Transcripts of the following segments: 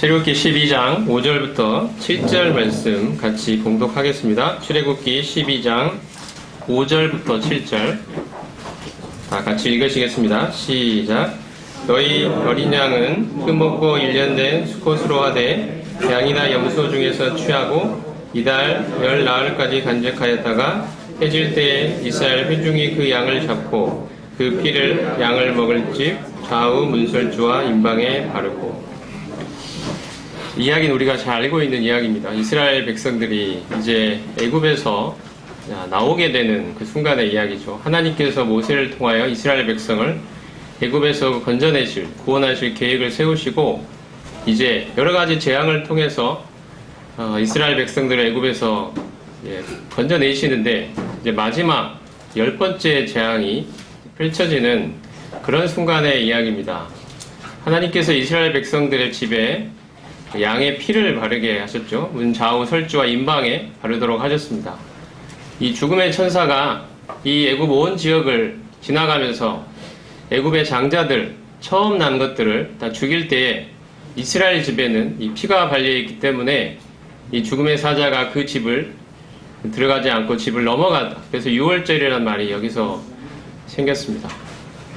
출애굽기 12장 5절부터 7절 말씀 같이 봉독하겠습니다. 출애굽기 12장 5절부터 7절 같이 읽으시겠습니다. 시작. 너희 어린 양은 흠없고 1년 된 수컷으로 하되 양이나 염소 중에서 취하고 이달 열 나흘까지 간직하였다가 해질 때에 이스라엘 회중이 그 양을 잡고 그 피를 양을 먹을 집 좌우 문설주와 임방에 바르고. 이 이야기는 우리가 잘 알고 있는 이야기입니다. 이스라엘 백성들이 이제 애굽에서 나오게 되는 그 순간의 이야기죠. 하나님께서 모세를 통하여 이스라엘 백성을 애굽에서 건져내실, 구원하실 계획을 세우시고 이제 여러 가지 재앙을 통해서 이스라엘 백성들을 애굽에서 건져내시는데 이제 마지막 10번째 재앙이 펼쳐지는 그런 순간의 이야기입니다. 하나님께서 이스라엘 백성들의 집에 양의 피를 바르게 하셨죠. 문 좌우 설주와 임방에 바르도록 하셨습니다. 이 죽음의 천사가 이 애굽 온 지역을 지나가면서 애굽의 장자들, 처음 난 것들을 다 죽일 때에 이스라엘 집에는 이 피가 발려있기 때문에 이 죽음의 사자가 그 집을 들어가지 않고 집을 넘어간다. 그래서 유월절이라는 말이 여기서 생겼습니다.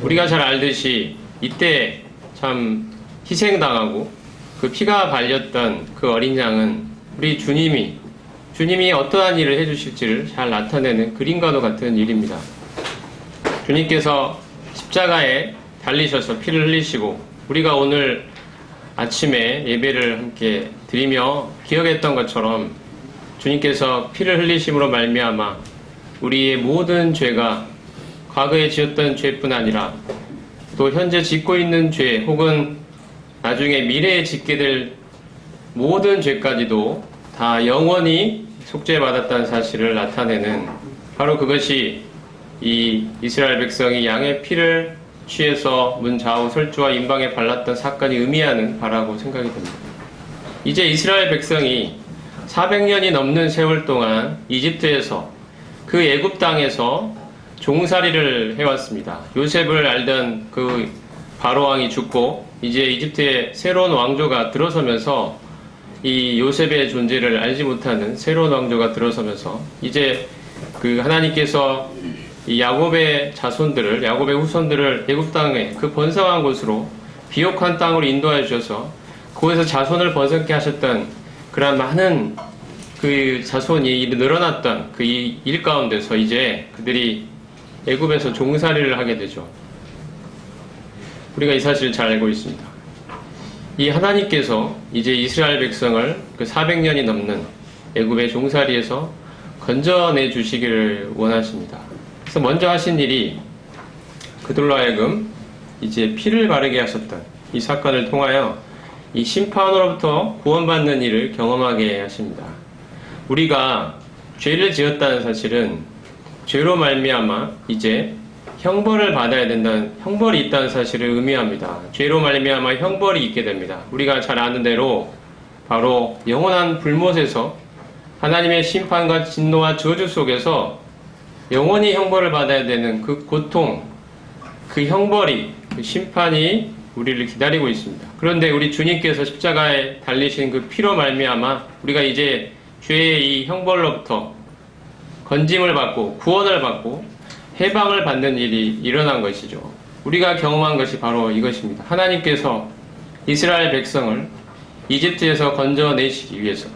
우리가 잘 알듯이 이때 참 희생당하고 그 피가 발렸던 그 어린 양은 우리 주님이 어떠한 일을 해주실지를 잘 나타내는 그림과도 같은 일입니다. 주님께서 십자가에 달리셔서 피를 흘리시고 우리가 오늘 아침에 예배를 함께 드리며 기억했던 것처럼 주님께서 피를 흘리심으로 말미암아 우리의 모든 죄가 과거에 지었던 죄뿐 아니라 또 현재 짓고 있는 죄 혹은 나중에 미래에 짓게 될 모든 죄까지도 다 영원히 속죄받았다는 사실을 나타내는 바로 그것이 이 이스라엘 백성이 양의 피를 취해서 문 좌우 설주와 임방에 발랐던 사건이 의미하는 바라고 생각이 듭니다. 이제 이스라엘 백성이 400년이 넘는 세월 동안 이집트에서 그 애굽 땅에서 종살이를 해왔습니다. 요셉을 알던 그 바로왕이 죽고 이제 이집트의 새로운 왕조가 들어서면서 이 요셉의 존재를 알지 못하는 새로운 왕조가 들어서면서 이제 그 하나님께서 이 야곱의 자손들을, 야곱의 후손들을 애굽 땅에 그 번성한 곳으로 비옥한 땅으로 인도해 주셔서 그곳에서 자손을 번성케 하셨던 그러한 많은 그 자손이 늘어났던 그 일 가운데서 이제 그들이 애굽에서 종살이를 하게 되죠. 우리가 이 사실을 잘 알고 있습니다. 이 하나님께서 이제 이스라엘 백성을 그 400년이 넘는 애굽의 종살이에서 건져내 주시기를 원하십니다. 그래서 먼저 하신 일이 그들로 하여금 이제 피를 바르게 하셨던 이 사건을 통하여 이 심판으로부터 구원받는 일을 경험하게 하십니다. 우리가 죄를 지었다는 사실은 죄로 말미암아 이제 형벌을 받아야 된다는, 형벌이 있다는 사실을 의미합니다. 죄로 말미암아 형벌이 있게 됩니다. 우리가 잘 아는 대로 바로 영원한 불못에서 하나님의 심판과 진노와 저주 속에서 영원히 형벌을 받아야 되는 그 고통, 그 형벌이, 그 심판이 우리를 기다리고 있습니다. 그런데 우리 주님께서 십자가에 달리신 그 피로 말미암아 우리가 이제 죄의 이 형벌로부터 건짐을 받고 구원을 받고 해방을 받는 일이 일어난 것이죠. 우리가 경험한 것이 바로 이것입니다. 하나님께서 이스라엘 백성을 이집트에서 건져내시기 위해서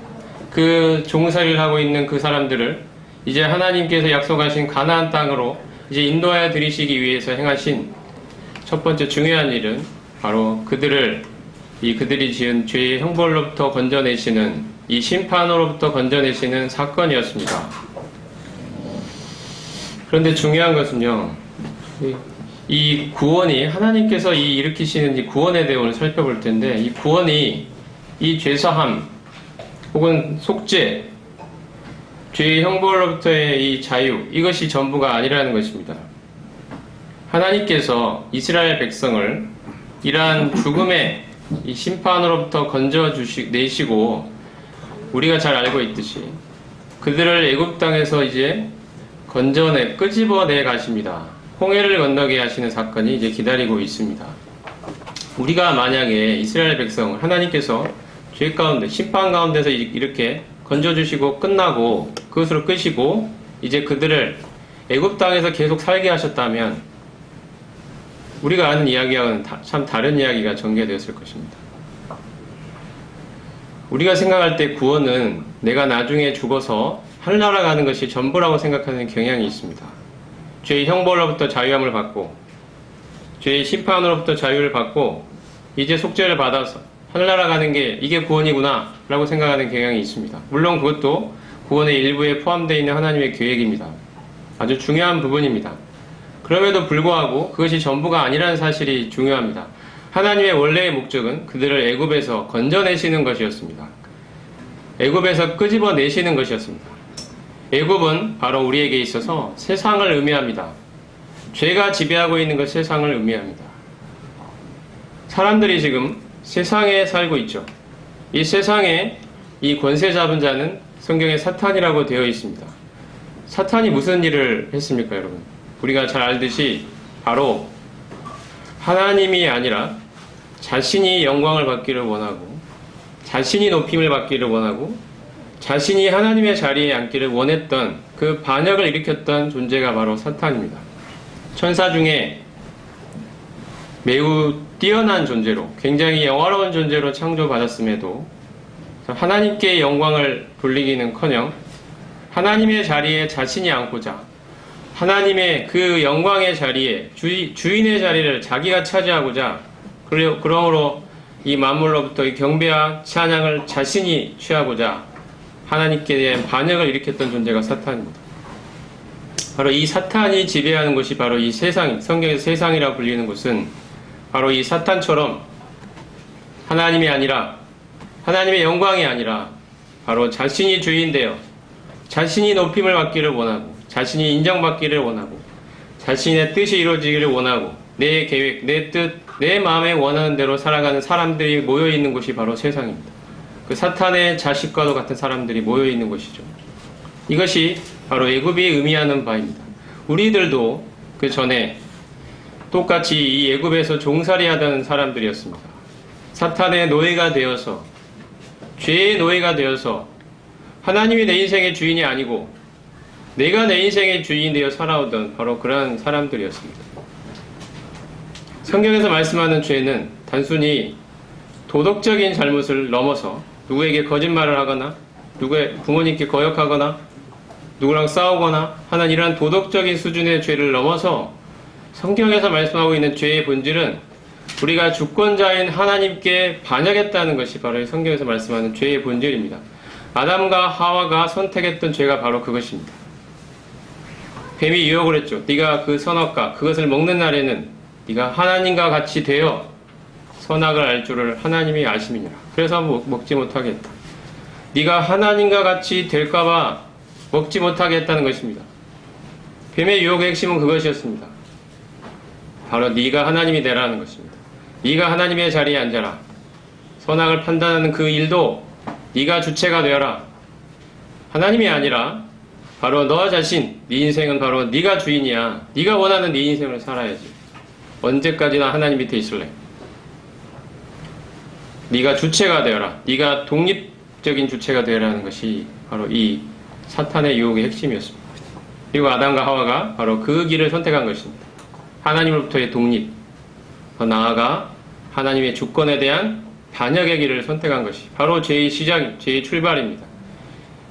그 종살이를 하고 있는 그 사람들을 이제 하나님께서 약속하신 가나안 땅으로 이제 인도하여 들이시기 위해서 행하신 첫 번째 중요한 일은 바로 그들이 지은 죄의 형벌로부터 건져내시는 이 심판으로부터 건져내시는 사건이었습니다. 그런데 중요한 것은요, 이 구원이 하나님께서 일으키시는 이 구원에 대해 오늘 살펴볼 텐데, 이 구원이 이 죄사함 혹은 속죄, 죄의 형벌로부터의 이 자유, 이것이 전부가 아니라는 것입니다. 하나님께서 이스라엘 백성을 이러한 죽음의 이 심판으로부터 건져내시고 우리가 잘 알고 있듯이 그들을 애굽 땅에서 이제 끄집어내 가십니다. 홍해를 건너게 하시는 사건이 이제 기다리고 있습니다. 우리가 만약에 이스라엘 백성을 하나님께서 죄 가운데, 심판 가운데서 이렇게 건져주시고 끝나고 그것으로 끄시고 이제 그들을 애굽 땅에서 계속 살게 하셨다면 우리가 아는 이야기와는 참 다른 이야기가 전개되었을 것입니다. 우리가 생각할 때 구원은 내가 나중에 죽어서 하늘나라 가는 것이 전부라고 생각하는 경향이 있습니다. 죄의 형벌로부터 자유함을 받고 죄의 심판으로부터 자유를 받고 이제 속죄를 받아서 하늘나라 가는 게 이게 구원이구나 라고 생각하는 경향이 있습니다. 물론 그것도 구원의 일부에 포함되어 있는 하나님의 계획입니다. 아주 중요한 부분입니다. 그럼에도 불구하고 그것이 전부가 아니라는 사실이 중요합니다. 하나님의 원래의 목적은 그들을 애굽에서 건져내시는 것이었습니다. 애굽에서 끄집어내시는 것이었습니다. 애굽은 바로 우리에게 있어서 세상을 의미합니다. 죄가 지배하고 있는 것 세상을 의미합니다. 사람들이 지금 세상에 살고 있죠. 이 세상에 이 권세 잡은 자는 성경에 사탄이라고 되어 있습니다. 사탄이 무슨 일을 했습니까, 여러분? 우리가 잘 알듯이 바로 하나님이 아니라 자신이 영광을 받기를 원하고 자신이 높임을 받기를 원하고 자신이 하나님의 자리에 앉기를 원했던 그 반역을 일으켰던 존재가 바로 사탄입니다. 천사 중에 매우 뛰어난 존재로 굉장히 영화로운 존재로 창조받았음에도 하나님께 영광을 돌리기는커녕 하나님의 자리에 자신이 앉고자 하나님의 그 영광의 자리에 주인의 자리를 자기가 차지하고자 그러므로 이 만물로부터 이 경배와 찬양을 자신이 취하고자 하나님께 대한 반역을 일으켰던 존재가 사탄입니다. 바로 이 사탄이 지배하는 것이 바로 이 세상, 성경에서 세상이라고 불리는 것은 바로 이 사탄처럼 하나님이 아니라 하나님의 영광이 아니라 바로 자신이 주인되어 자신이 높임을 받기를 원하고 자신이 인정받기를 원하고 자신의 뜻이 이루어지기를 원하고 내 계획, 내 뜻, 내 마음에 원하는 대로 살아가는 사람들이 모여있는 곳이 바로 세상입니다. 그 사탄의 자식과도 같은 사람들이 모여있는 것이죠. 이것이 바로 애굽이 의미하는 바입니다. 우리들도 그 전에 똑같이 이 애굽에서 종살이하던 사람들이었습니다. 사탄의 노예가 되어서 죄의 노예가 되어서 하나님이 내 인생의 주인이 아니고 내가 내 인생의 주인이 되어 살아오던 바로 그런 사람들이었습니다. 성경에서 말씀하는 죄는 단순히 도덕적인 잘못을 넘어서 누구에게 거짓말을 하거나 누구의 부모님께 거역하거나 누구랑 싸우거나 하는 이러한 도덕적인 수준의 죄를 넘어서 성경에서 말씀하고 있는 죄의 본질은 우리가 주권자인 하나님께 반역했다는 것이 바로 성경에서 말씀하는 죄의 본질입니다. 아담과 하와가 선택했던 죄가 바로 그것입니다. 뱀이 유혹을 했죠. 네가 그 선악과 그것을 먹는 날에는 네가 하나님과 같이 되어 선악을 알 줄을 하나님이 아심이니라. 그래서 먹지 못하겠다. 네가 하나님과 같이 될까봐 먹지 못하겠다는 것입니다. 뱀의 유혹의 핵심은 그것이었습니다. 바로 네가 하나님이 되라는 것입니다. 네가 하나님의 자리에 앉아라. 선악을 판단하는 그 일도 네가 주체가 되어라. 하나님이 아니라 바로 너 자신, 네 인생은 바로 네가 주인이야. 네가 원하는 네 인생을 살아야지. 언제까지나 하나님 밑에 있을래. 네가 주체가 되어라. 네가 독립적인 주체가 되어라는 것이 바로 이 사탄의 유혹의 핵심이었습니다. 그리고 아담과 하와가 바로 그 길을 선택한 것입니다. 하나님으로부터의 독립, 더 나아가 하나님의 주권에 대한 반역의 길을 선택한 것이 바로 죄의 시작, 죄의 출발입니다.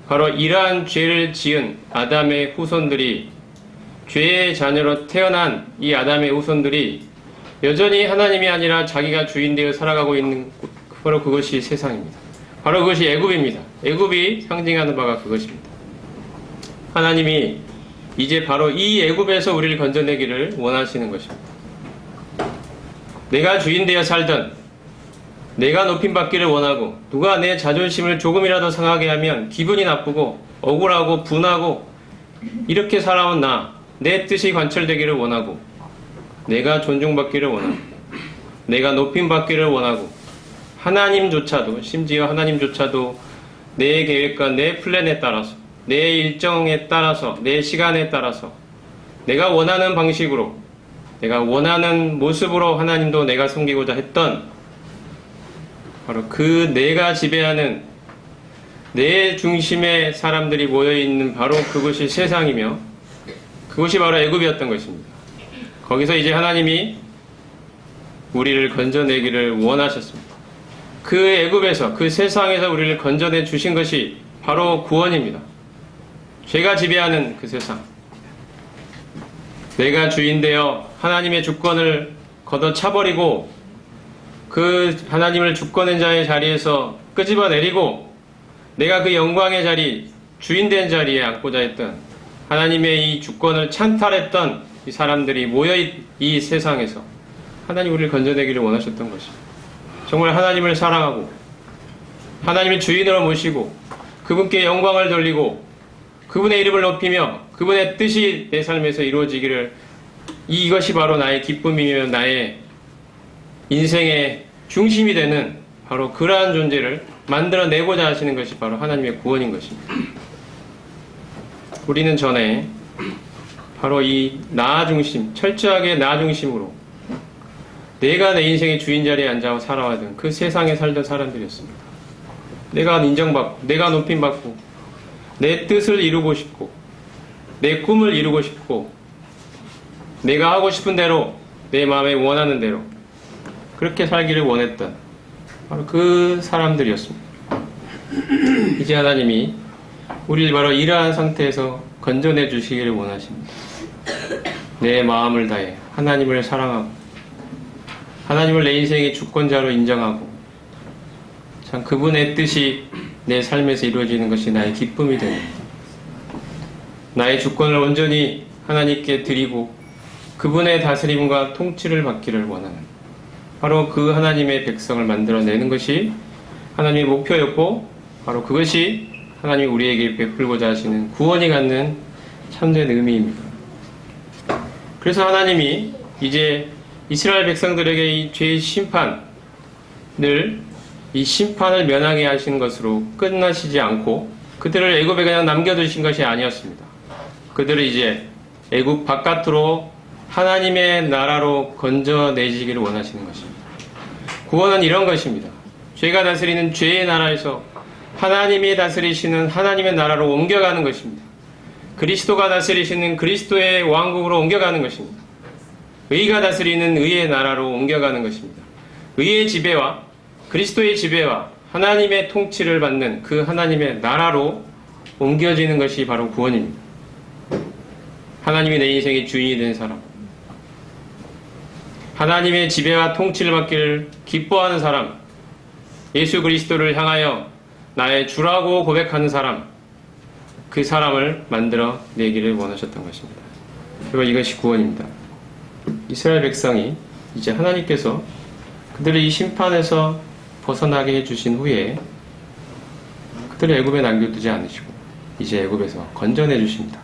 바로 이러한 죄를 지은 아담의 후손들이 죄의 자녀로 태어난 이 아담의 후손들이 여전히 하나님이 아니라 자기가 주인되어 살아가고 있는 바로 그것이 세상입니다. 바로 그것이 애굽입니다. 애굽이 상징하는 바가 그것입니다. 하나님이 이제 바로 이 애굽에서 우리를 건져내기를 원하시는 것입니다. 내가 주인되어 살던 내가 높임받기를 원하고 누가 내 자존심을 조금이라도 상하게 하면 기분이 나쁘고 억울하고 분하고 이렇게 살아온 내 뜻이 관철되기를 원하고 내가 존중받기를 원하고 내가 높임받기를 원하고 하나님조차도 심지어 하나님조차도 내 계획과 내 플랜에 따라서 내 일정에 따라서 내 시간에 따라서 내가 원하는 방식으로 내가 원하는 모습으로 하나님도 내가 섬기고자 했던 바로 그 내가 지배하는 내 중심의 사람들이 모여있는 바로 그곳이 세상이며 그곳이 바로 애굽이었던 것입니다. 거기서 이제 하나님이 우리를 건져내기를 원하셨습니다. 그 애굽에서 그 세상에서 우리를 건져내 주신 것이 바로 구원입니다. 죄가 지배하는 그 세상, 내가 주인되어 하나님의 주권을 걷어차버리고 그 하나님을 주권한 자의 자리에서 끄집어내리고 내가 그 영광의 자리, 주인된 자리에 앉고자 했던 하나님의 이 주권을 찬탈했던 이 사람들이 모여 이 세상에서 하나님 우리를 건져내기를 원하셨던 것입니다. 정말 하나님을 사랑하고 하나님의 주인으로 모시고 그분께 영광을 돌리고 그분의 이름을 높이며 그분의 뜻이 내 삶에서 이루어지기를, 이것이 바로 나의 기쁨이며 나의 인생의 중심이 되는 바로 그러한 존재를 만들어내고자 하시는 것이 바로 하나님의 구원인 것입니다. 우리는 전에 바로 이 나 중심, 철저하게 나 중심으로 내가 내 인생의 주인 자리에 앉아 살아왔던 그 세상에 살던 사람들이었습니다. 내가 인정받고 내가 높임받고 내 뜻을 이루고 싶고 내 꿈을 이루고 싶고 내가 하고 싶은 대로 내 마음에 원하는 대로 그렇게 살기를 원했던 바로 그 사람들이었습니다. 이제 하나님이 우리를 바로 이러한 상태에서 건져내 주시기를 원하십니다. 내 마음을 다해 하나님을 사랑하고 하나님을 내 인생의 주권자로 인정하고 참 그분의 뜻이 내 삶에서 이루어지는 것이 나의 기쁨이 되는, 나의 주권을 온전히 하나님께 드리고 그분의 다스림과 통치를 받기를 원하는 바로 그 하나님의 백성을 만들어내는 것이 하나님의 목표였고 바로 그것이 하나님이 우리에게 베풀고자 하시는 구원이 갖는 참된 의미입니다. 그래서 하나님이 이제 이스라엘 백성들에게 이 죄의 심판을, 이 심판을 면하게 하시는 것으로 끝나시지 않고 그들을 애굽에 그냥 남겨두신 것이 아니었습니다. 그들을 이제 애굽 바깥으로 하나님의 나라로 건져내시기를 원하시는 것입니다. 구원은 이런 것입니다. 죄가 다스리는 죄의 나라에서 하나님이 다스리시는 하나님의 나라로 옮겨가는 것입니다. 그리스도가 다스리시는 그리스도의 왕국으로 옮겨가는 것입니다. 의가 다스리는 의의 나라로 옮겨가는 것입니다. 의의 지배와 그리스도의 지배와 하나님의 통치를 받는 그 하나님의 나라로 옮겨지는 것이 바로 구원입니다. 하나님이 내 인생의 주인이 된 사람, 하나님의 지배와 통치를 받기를 기뻐하는 사람, 예수 그리스도를 향하여 나의 주라고 고백하는 사람, 그 사람을 만들어 내기를 원하셨던 것입니다. 그리고 이것이 구원입니다. 이스라엘 백성이 이제 하나님께서 그들을 이 심판에서 벗어나게 해주신 후에 그들을 애굽에 남겨두지 않으시고 이제 애굽에서 건져내 주십니다.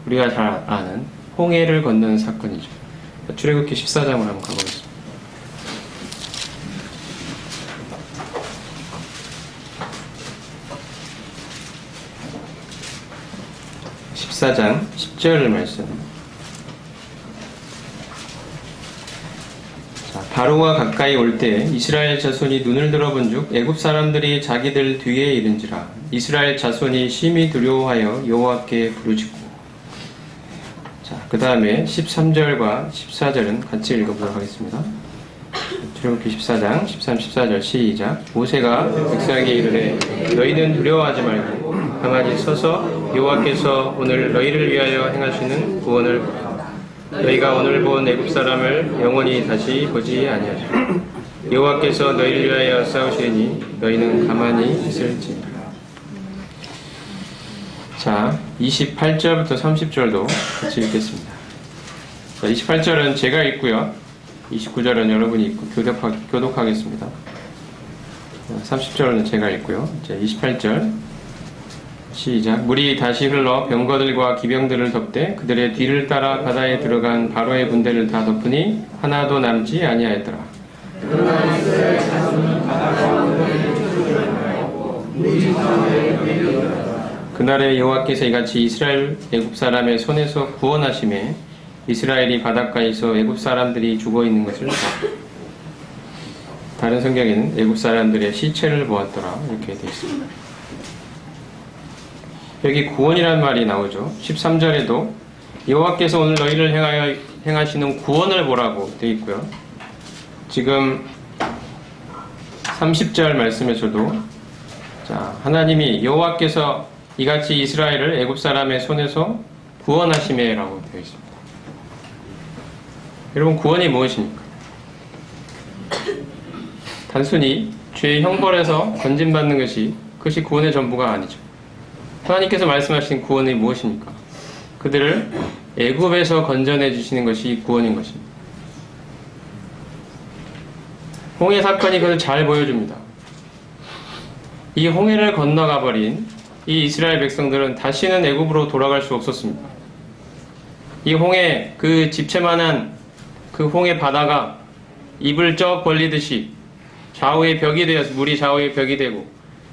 우리가 잘 아는 홍해를 건너는 사건이죠. 출애굽기 14장을 한번 가보겠습니다. (14장) 10절 말씀. 바로가 가까이 올 때 이스라엘 자손이 눈을 들어본즉 애굽 사람들이 자기들 뒤에 이른지라. 이스라엘 자손이 심히 두려워하여 여호와께 부르짖고. 자, 그 다음에 13절과 14절은 같이 읽어보도록 하겠습니다. 출애굽기 14장 13, 14절 시작. 모세가 백성에게 이르되 너희는 두려워하지 말고 가만히 서서 여호와께서 오늘 너희를 위하여 행하시는 구원을 보라. 너희가 오늘 본 애굽 사람을 영원히 다시 보지 아니하리라. 여호와께서 너희를 위하여 싸우시니 너희는 가만히 있을지니라. 자, 28절부터 30절도 같이 읽겠습니다. 자, 28절은 제가 읽고요. 29절은 여러분이 읽고 교독하겠습니다. 30절은 제가 읽고요. 이제 28절 시작. 물이 다시 흘러 병거들과 기병들을 덮되 그들의 뒤를 따라 바다에 들어간 바로의 군대를 다 덮으니 하나도 남지 아니하였더라. 그날에 여호와께서 이같이 이스라엘 애굽 사람의 손에서 구원하심에 이스라엘이 바닷가에서 애굽 사람들이 죽어 있는 것을 다른 성경에는 애굽 사람들의 시체를 보았더라 이렇게 되어 있습니다. 여기 구원이라는 말이 나오죠. 13절에도 여호와께서 오늘 너희를 행하여 행하시는 구원을 보라고 되어 있고요. 지금 30절 말씀에서도 하나님이 여호와께서 이같이 이스라엘을 애굽 사람의 손에서 구원하시매라고 되어 있습니다. 여러분, 구원이 무엇입니까? 단순히 죄의 형벌에서 건진받는 그것이 구원의 전부가 아니죠. 하나님께서 말씀하신 구원이 무엇입니까? 그들을 애굽에서 건져내 주시는 것이 구원인 것입니다. 홍해 사건이 그것을 잘 보여줍니다. 이 홍해를 건너가 버린 이 이스라엘 백성들은 다시는 애굽으로 돌아갈 수 없었습니다. 이 홍해, 그 집채만한 그 홍해 바다가 입을 쩍 벌리듯이 좌우의 벽이 되어서 물이 좌우의 벽이 되고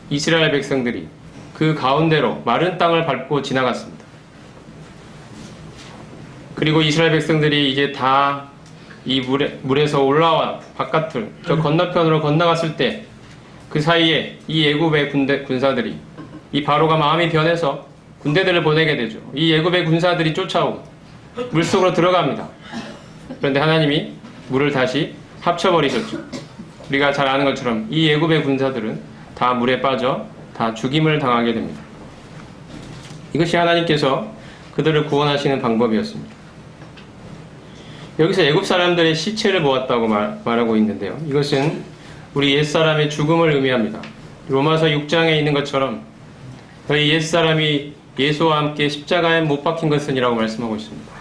이스라엘 백성들이 그 가운데로 마른 땅을 밟고 지나갔습니다. 그리고 이스라엘 백성들이 이제 다 이 물에서 올라와 바깥을 저 건너편으로 건너갔을 때 그 사이에 이 애굽의 군사들이 이 바로가 마음이 변해서 군대들을 보내게 되죠. 이 애굽의 군사들이 쫓아오고 물속으로 들어갑니다. 그런데 하나님이 물을 다시 합쳐버리셨죠. 우리가 잘 아는 것처럼 이 애굽의 군사들은 다 물에 빠져 다 죽임을 당하게 됩니다. 이것이 하나님께서 그들을 구원하시는 방법이었습니다. 여기서 애굽 사람들의 시체를 보았다고 말하고 있는데요. 이것은 우리 옛사람의 죽음을 의미합니다. 로마서 6장에 있는 것처럼 너희 옛사람이 예수와 함께 십자가에 못 박힌 것은이라고 말씀하고 있습니다.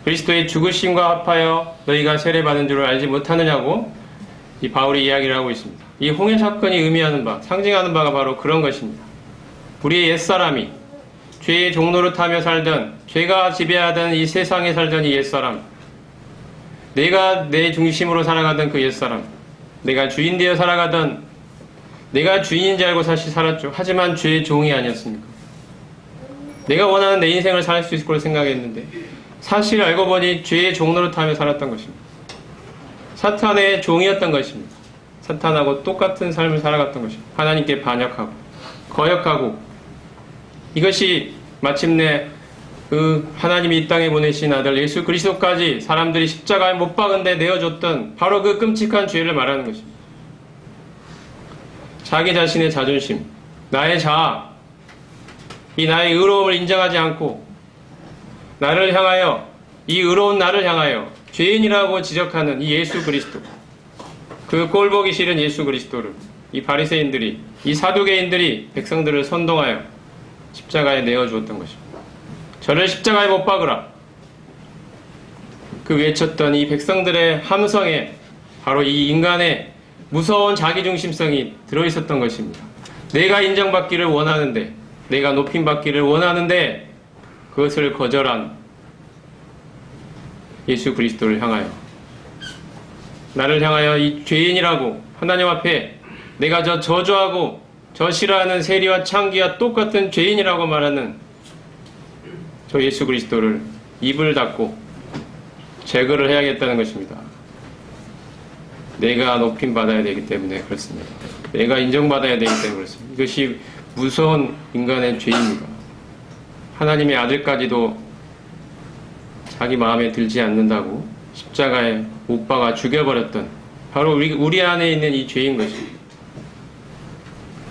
그리스도의 죽으심과 합하여 너희가 세례받은 줄을 알지 못하느냐고 이 바울이 이야기를 하고 있습니다. 이 홍해 사건이 의미하는 바, 상징하는 바가 바로 그런 것입니다. 우리의 옛사람이 죄의 종노릇 하며 살던, 죄가 지배하던 이 세상에 살던 이 옛사람, 내가 내 중심으로 살아가던 그 옛사람, 내가 주인 되어 살아가던, 내가 주인인 줄 알고 사실 살았죠. 하지만 죄의 종이 아니었습니까? 내가 원하는 내 인생을 살 수 있을 거로 생각했는데 사실 알고 보니 죄의 종노릇하며 살았던 것입니다. 사탄의 종이었던 것입니다. 사탄하고 똑같은 삶을 살아갔던 것입니다. 하나님께 반역하고 거역하고, 이것이 마침내 그 하나님이 이 땅에 보내신 아들 예수 그리스도까지 사람들이 십자가에 못 박은 데 내어줬던 바로 그 끔찍한 죄를 말하는 것입니다. 자기 자신의 자존심, 나의 자아, 이 나의 의로움을 인정하지 않고 나를 향하여, 이 의로운 나를 향하여 죄인이라고 지적하는 이 예수 그리스도, 그 꼴보기 싫은 예수 그리스도를 이 바리새인들이, 이 사두개인들이 백성들을 선동하여 십자가에 내어주었던 것입니다. 저를 십자가에 못 박으라, 그 외쳤던 이 백성들의 함성에 바로 이 인간의 무서운 자기중심성이 들어있었던 것입니다. 내가 인정받기를 원하는데, 내가 높임받기를 원하는데 그것을 거절한 예수 그리스도를 향하여, 나를 향하여 이 죄인이라고 하나님 앞에 내가 저 저주하고 저 싫어하는 세리와 창기와 똑같은 죄인이라고 말하는 저 예수 그리스도를 입을 닫고 제거를 해야겠다는 것입니다. 내가 높임받아야 되기 때문에 그렇습니다. 내가 인정받아야 되기 때문에 그렇습니다. 이것이 무서운 인간의 죄입니다. 하나님의 아들까지도 자기 마음에 들지 않는다고 십자가에 못 박아 죽여버렸던 바로 우리 안에 있는 이 죄인 것입니다.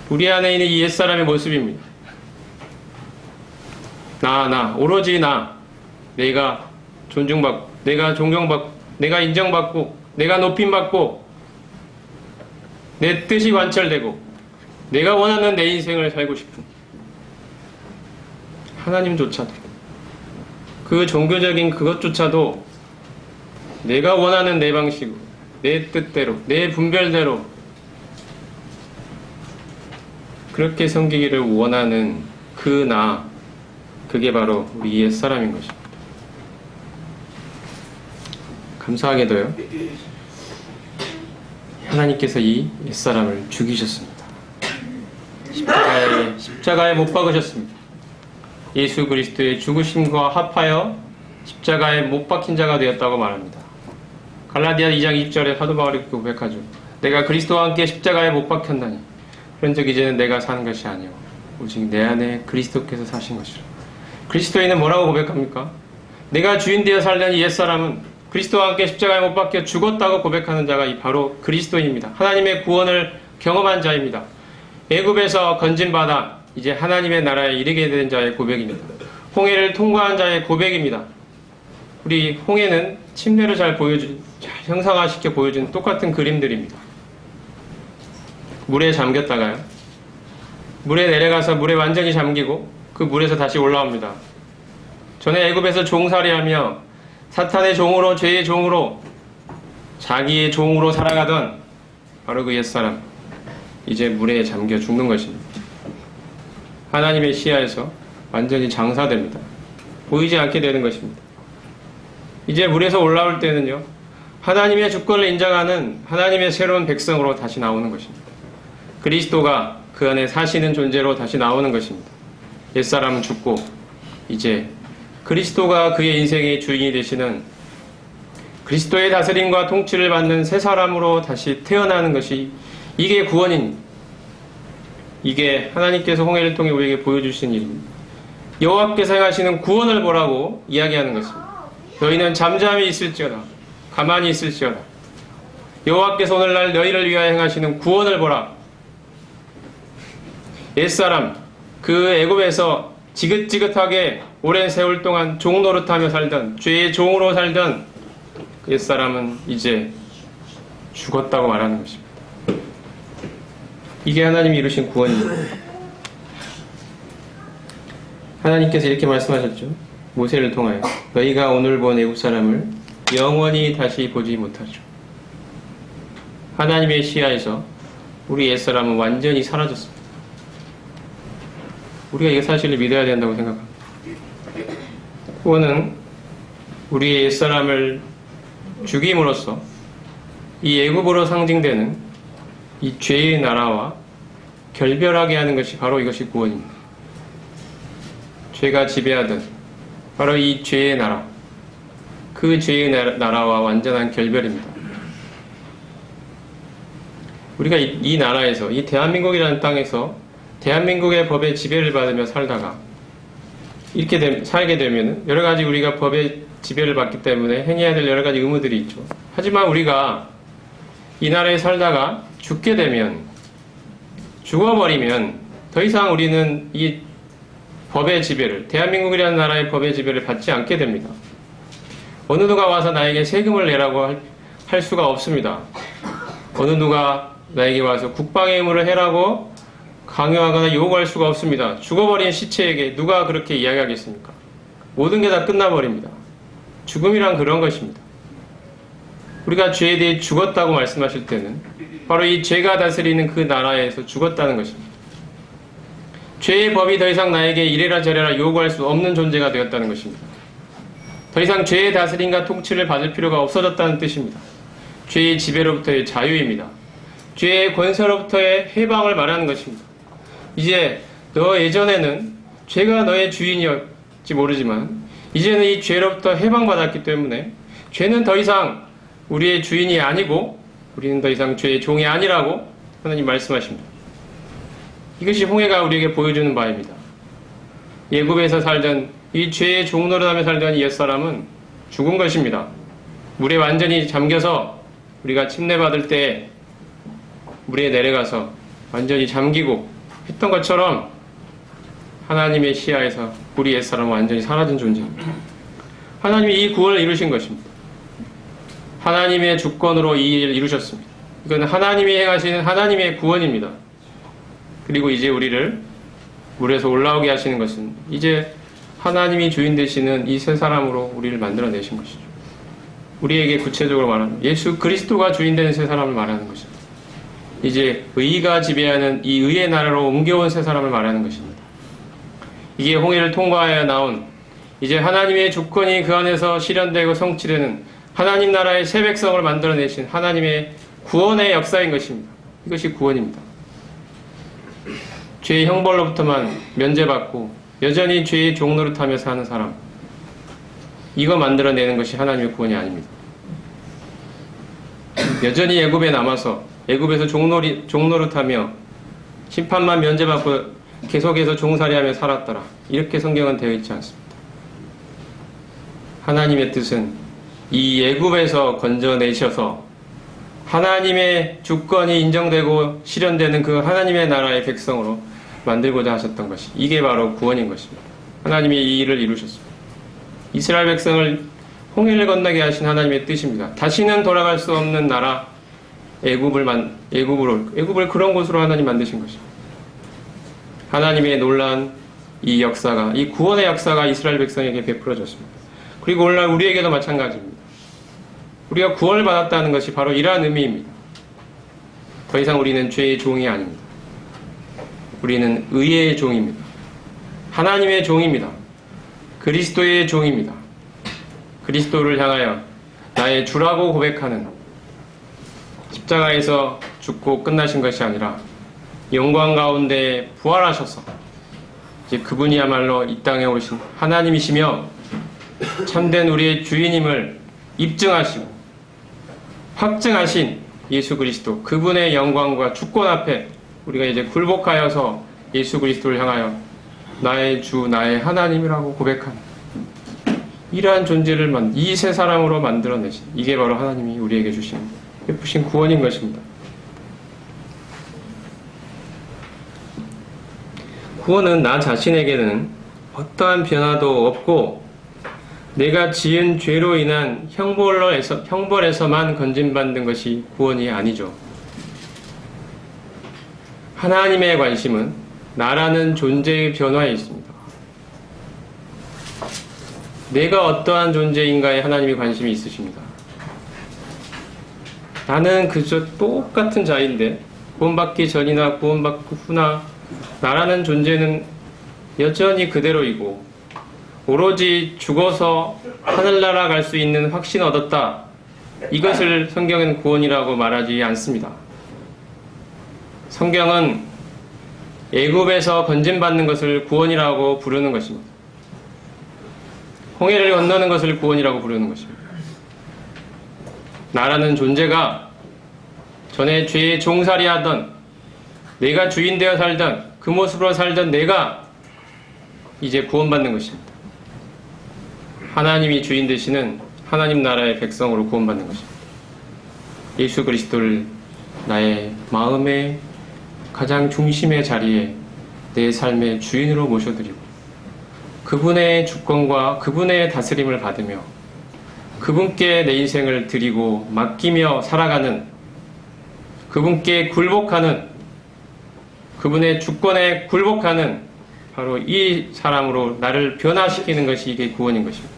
우리 안에 있는 이 옛사람의 모습입니다. 오로지 내가 존중받고, 내가 존경받고, 내가 인정받고, 내가 높임받고, 내 뜻이 관철되고, 내가 원하는 내 인생을 살고 싶은 하나님조차도, 그 종교적인 그것조차도 내가 원하는 내 방식으로, 내 뜻대로, 내 분별대로 그렇게 섬기기를 원하는 그게 바로 우리 옛사람인 것입니다. 감사하게도요, 하나님께서 이 옛사람을 죽이셨습니다. 십자가에 못 박으셨습니다. 예수 그리스도의 죽으심과 합하여 십자가에 못 박힌 자가 되었다고 말합니다. 갈라디아 2장 20절에 사도 바울이 고백하죠. 내가 그리스도와 함께 십자가에 못 박혔나니 그런 적 이제는 내가 사는 것이 아니오 오직 내 안에 그리스도께서 사신 것이라. 그리스도인은 뭐라고 고백합니까? 내가 주인 되어 살던 이 옛사람은 그리스도와 함께 십자가에 못 박혀 죽었다고 고백하는 자가 바로 그리스도인입니다. 하나님의 구원을 경험한 자입니다. 애굽에서 건진받아 이제 하나님의 나라에 이르게 된 자의 고백입니다. 홍해를 통과한 자의 고백입니다. 우리 홍해는 침례를 잘 형상화시켜 보여준 똑같은 그림들입니다. 물에 잠겼다가요. 물에 내려가서 물에 완전히 잠기고 그 물에서 다시 올라옵니다. 전에 애굽에서 종살이하며 사탄의 종으로 죄의 종으로 자기의 종으로 살아가던 바로 그 옛사람 이제 물에 잠겨 죽는 것입니다. 하나님의 시야에서 완전히 장사됩니다. 보이지 않게 되는 것입니다. 이제 물에서 올라올 때는요. 하나님의 주권을 인정하는 하나님의 새로운 백성으로 다시 나오는 것입니다. 그리스도가 그 안에 사시는 존재로 다시 나오는 것입니다. 옛사람은 죽고 이제 그리스도가 그의 인생의 주인이 되시는 그리스도의 다스림과 통치를 받는 새 사람으로 다시 태어나는 것이 이게 구원입니다. 이게 하나님께서 홍해를 통해 우리에게 보여주신 일입니다. 여호와께서 행하시는 구원을 보라고 이야기하는 것입니다. 너희는 잠잠히 있을지어다 가만히 있을지어다 여호와께서 오늘날 너희를 위하여 행하시는 구원을 보라. 옛사람 그 애굽에서 지긋지긋하게 오랜 세월 동안 종 노릇하며 살던 죄의 종으로 살던 그 옛사람은 이제 죽었다고 말하는 것입니다. 이게 하나님이 이루신 구원입니다. 하나님께서 이렇게 말씀하셨죠. 모세를 통하여 너희가 오늘 본 애굽 사람을 영원히 다시 보지 못하죠. 하나님의 시야에서 우리 옛사람은 완전히 사라졌습니다. 우리가 이 사실을 믿어야 된다고 생각합니다. 구원은 우리의 옛사람을 죽임으로써 이 애굽으로 상징되는 이 죄의 나라와 결별하게 하는 것이 바로 이것이 구원입니다. 죄가 지배하던 바로 이 죄의 나라, 그 죄의 나라와 완전한 결별입니다. 우리가 이 나라에서, 이 대한민국이라는 땅에서 대한민국의 법의 지배를 받으며 살다가 이렇게 살게 되면 여러 가지 우리가 법의 지배를 받기 때문에 행해야 될 여러 가지 의무들이 있죠. 하지만 우리가 이 나라에 살다가 죽게 되면, 죽어버리면 더 이상 우리는 이 법의 지배를, 대한민국이라는 나라의 법의 지배를 받지 않게 됩니다. 어느 누가 와서 나에게 세금을 내라고 할 수가 없습니다. 어느 누가 나에게 와서 국방의 의무를 해라고 강요하거나 요구할 수가 없습니다. 죽어버린 시체에게 누가 그렇게 이야기하겠습니까? 모든 게 다 끝나버립니다. 죽음이란 그런 것입니다. 우리가 죄에 대해 죽었다고 말씀하실 때는 바로 이 죄가 다스리는 그 나라에서 죽었다는 것입니다. 죄의 법이 더 이상 나에게 이래라 저래라 요구할 수 없는 존재가 되었다는 것입니다. 더 이상 죄의 다스림과 통치를 받을 필요가 없어졌다는 뜻입니다. 죄의 지배로부터의 자유입니다. 죄의 권세로부터의 해방을 말하는 것입니다. 이제 너 예전에는 죄가 너의 주인이었지 모르지만 이제는 이 죄로부터 해방받았기 때문에 죄는 더 이상 우리의 주인이 아니고 우리는 더 이상 죄의 종이 아니라고 하나님 말씀하십니다. 이것이 홍해가 우리에게 보여주는 바입니다. 애굽에서 살던 이 죄의 종노릇하며 살던 이 옛사람은 죽은 것입니다. 물에 완전히 잠겨서 우리가 침례받을 때 물에 내려가서 완전히 잠기고 했던 것처럼 하나님의 시야에서 우리 옛사람은 완전히 사라진 존재입니다. 하나님이 이 구원을 이루신 것입니다. 하나님의 주권으로 이 일을 이루셨습니다. 이건 하나님이 행하시는 하나님의 구원입니다. 그리고 이제 우리를 물에서 올라오게 하시는 것은 이제 하나님이 주인 되시는 이 세 사람으로 우리를 만들어내신 것이죠. 우리에게 구체적으로 말하면 예수 그리스도가 주인 되는 세 사람을 말하는 것입니다. 이제 의가 지배하는 이 의의 나라로 옮겨온 세 사람을 말하는 것입니다. 이게 홍해를 통과하여 나온 이제 하나님의 주권이 그 안에서 실현되고 성취되는 하나님 나라의 새 백성을 만들어내신 하나님의 구원의 역사인 것입니다. 이것이 구원입니다. 죄의 형벌로부터만 면제받고 여전히 죄의 종노릇하며 사는 사람, 이거 만들어내는 것이 하나님의 구원이 아닙니다. 여전히 애굽에 남아서 애굽에서 종노릇하며 심판만 면제받고 계속해서 종살이하며 살았더라. 이렇게 성경은 되어 있지 않습니다. 하나님의 뜻은 이 애굽에서 건져내셔서 하나님의 주권이 인정되고 실현되는 그 하나님의 나라의 백성으로 만들고자 하셨던 것이, 이게 바로 구원인 것입니다. 하나님이 이 일을 이루셨습니다. 이스라엘 백성을 홍해를 건너게 하신 하나님의 뜻입니다. 다시는 돌아갈 수 없는 나라 애굽을 그런 곳으로 하나님 만드신 것입니다. 하나님의 놀라운 이 역사가, 이 구원의 역사가 이스라엘 백성에게 베풀어졌습니다. 그리고 오늘날 우리에게도 마찬가지입니다. 우리가 구원을 받았다는 것이 바로 이러한 의미입니다. 더 이상 우리는 죄의 종이 아닙니다. 우리는 의의 종입니다. 하나님의 종입니다. 그리스도의 종입니다. 그리스도를 향하여 나의 주라고 고백하는, 십자가에서 죽고 끝나신 것이 아니라 영광 가운데 부활하셔서 이제 그분이야말로 이 땅에 오신 하나님이시며 참된 우리의 주인임을 입증하시고 확증하신 예수 그리스도, 그분의 영광과 주권 앞에 우리가 이제 굴복하여서 예수 그리스도를 향하여 나의 주, 나의 하나님이라고 고백하는 이러한 존재를 이 세 사람으로 만들어내신, 이게 바로 하나님이 우리에게 주신 베푸신 구원인 것입니다. 구원은 나 자신에게는 어떠한 변화도 없고 내가 지은 죄로 인한 형벌에서만 건진받는 것이 구원이 아니죠. 하나님의 관심은 나라는 존재의 변화에 있습니다. 내가 어떠한 존재인가에 하나님이 관심이 있으십니다. 나는 그저 똑같은 자인데 구원받기 전이나 구원받고 후나 나라는 존재는 여전히 그대로이고 오로지 죽어서 하늘나라 갈 수 있는 확신 얻었다. 이것을 성경은 구원이라고 말하지 않습니다. 성경은 애굽에서 건진받는 것을 구원이라고 부르는 것입니다. 홍해를 건너는 것을 구원이라고 부르는 것입니다. 나라는 존재가 전에 죄의 종살이 하던, 내가 주인 되어 살던, 그 모습으로 살던 내가 이제 구원받는 것입니다. 하나님이 주인 되시는 하나님 나라의 백성으로 구원받는 것입니다. 예수 그리스도를 나의 마음의 가장 중심의 자리에 내 삶의 주인으로 모셔드리고 그분의 주권과 그분의 다스림을 받으며 그분께 내 인생을 드리고 맡기며 살아가는, 그분께 굴복하는, 그분의 주권에 굴복하는 바로 이 사람으로 나를 변화시키는 것이 이게 구원인 것입니다.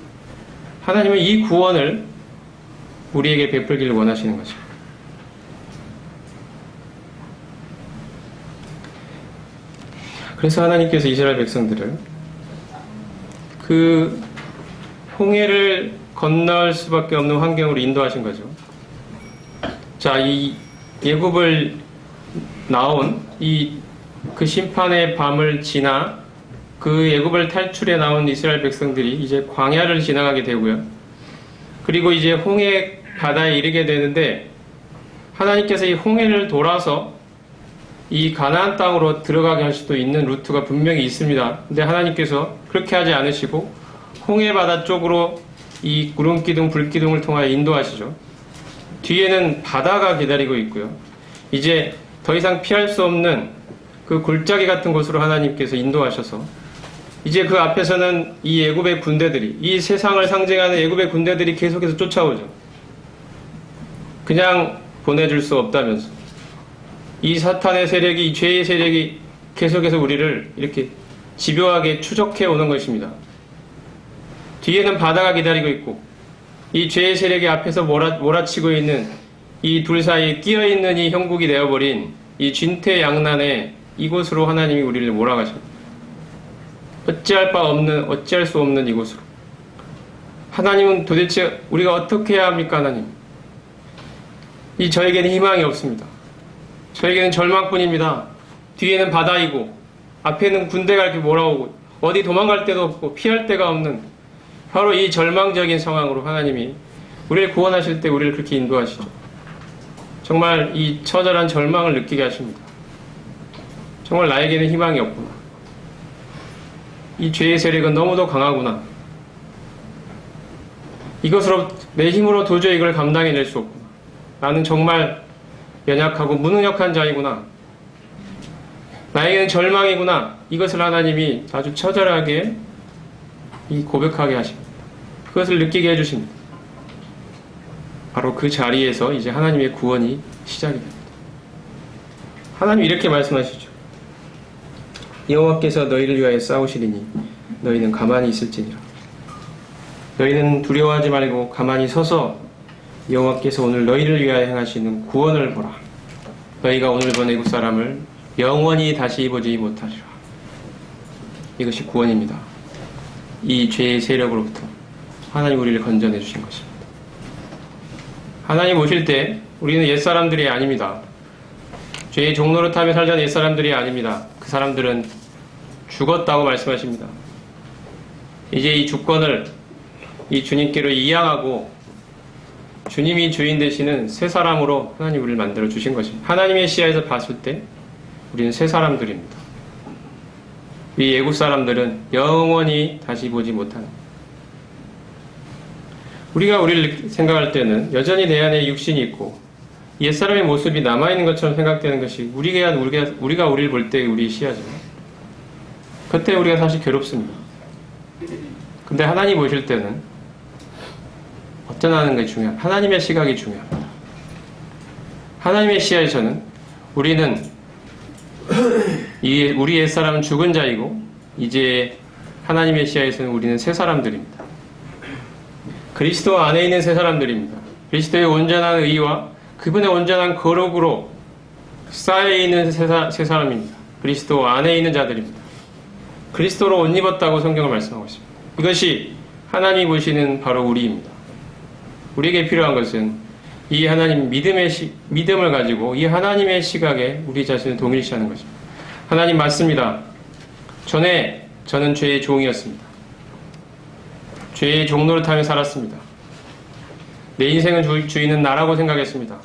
하나님은 이 구원을 우리에게 베풀기를 원하시는 것입니다. 그래서 하나님께서 이스라엘 백성들을 그 홍해를 건널 수밖에 없는 환경으로 인도하신 거죠. 자, 이 애굽을 나온 그 심판의 밤을 지나 그 애굽을 탈출해 나온 이스라엘 백성들이 이제 광야를 지나가게 되고요. 그리고 이제 홍해 바다에 이르게 되는데 하나님께서 이 홍해를 돌아서 이 가나안 땅으로 들어가게 할 수도 있는 루트가 분명히 있습니다. 근데 하나님께서 그렇게 하지 않으시고 홍해 바다 쪽으로 이 구름기둥, 불기둥을 통하여 인도하시죠. 뒤에는 바다가 기다리고 있고요. 이제 더 이상 피할 수 없는 그 골짜기 같은 곳으로 하나님께서 인도하셔서 이제 그 앞에서는 이 애굽의 군대들이, 이 세상을 상징하는 애굽의 군대들이 계속해서 쫓아오죠. 그냥 보내줄 수 없다면서 이 사탄의 세력이, 이 죄의 세력이 계속해서 우리를 이렇게 집요하게 추적해 오는 것입니다. 뒤에는 바다가 기다리고 있고 이 죄의 세력이 앞에서 몰아치고 있는 이 둘 사이에 끼어있는 이 형국이 되어버린 이 진퇴양난의 이곳으로 하나님이 우리를 몰아가십니다. 어찌할 수 없는 이곳으로. 하나님은 도대체 우리가 어떻게 해야 합니까, 하나님? 저에게는 희망이 없습니다. 저에게는 절망뿐입니다. 뒤에는 바다이고 앞에는 군대가 이렇게 몰아오고 어디 도망갈 데도 없고 피할 데가 없는 바로 이 절망적인 상황으로 하나님이 우리를 구원하실 때 우리를 그렇게 인도하시죠. 정말 이 처절한 절망을 느끼게 하십니다. 정말 나에게는 희망이 없구나. 이 죄의 세력은 너무도 강하구나. 이것으로 내 힘으로 도저히 이걸 감당해낼 수 없구나. 나는 정말 연약하고 무능력한 자이구나. 나에게는 절망이구나. 이것을 하나님이 아주 처절하게 고백하게 하십니다. 그것을 느끼게 해주십니다. 바로 그 자리에서 이제 하나님의 구원이 시작이 됩니다. 하나님이 이렇게 말씀하시죠. 여호와께서 너희를 위하여 싸우시리니 너희는 가만히 있을지니라. 너희는 두려워하지 말고 가만히 서서 여호와께서 오늘 너희를 위하여 행하시는 구원을 보라. 너희가 오늘 본 애국 사람을 영원히 다시 보지 못하리라. 이것이 구원입니다. 이 죄의 세력으로부터 하나님 우리를 건져내 주신 것입니다. 하나님 오실 때 우리는 옛사람들이 아닙니다. 죄의 종노릇하며 살던 옛사람들이 아닙니다. 그 사람들은 죽었다고 말씀하십니다. 이제 이 주권을 이 주님께로 이양하고 주님이 주인 되시는 새 사람으로 하나님 우리를 만들어 주신 것입니다. 하나님의 시야에서 봤을 때 우리는 새 사람들입니다. 이 애국 사람들은 영원히 다시 보지 못하는, 우리가 우리를 생각할 때는 여전히 내 안에 육신이 있고 옛사람의 모습이 남아있는 것처럼 생각되는 것이 우리가 우리를 볼 때 우리 시야죠. 그때 우리가 사실 괴롭습니다. 근데 하나님 보실 때는 어쩌나는 게 중요합니다. 하나님의 시각이 중요합니다. 하나님의 시야에서는 우리는 우리 옛사람은 죽은 자이고 이제 하나님의 시야에서는 우리는 새 사람들입니다. 그리스도 안에 있는 새 사람들입니다. 그리스도의 온전한 의와 그분의 온전한 거룩으로 쌓여있는 새 사람입니다. 그리스도 안에 있는 자들입니다. 그리스도로 옷 입었다고 성경을 말씀하고 있습니다. 이것이 하나님이 보시는 바로 우리입니다. 우리에게 필요한 것은 이 하나님 믿음을 가지고 이 하나님의 시각에 우리 자신을 동일시하는 것입니다. 하나님 맞습니다. 전에 저는 죄의 종이었습니다. 죄의 종노릇하며 살았습니다. 내 인생은 주인은 나라고 생각했습니다.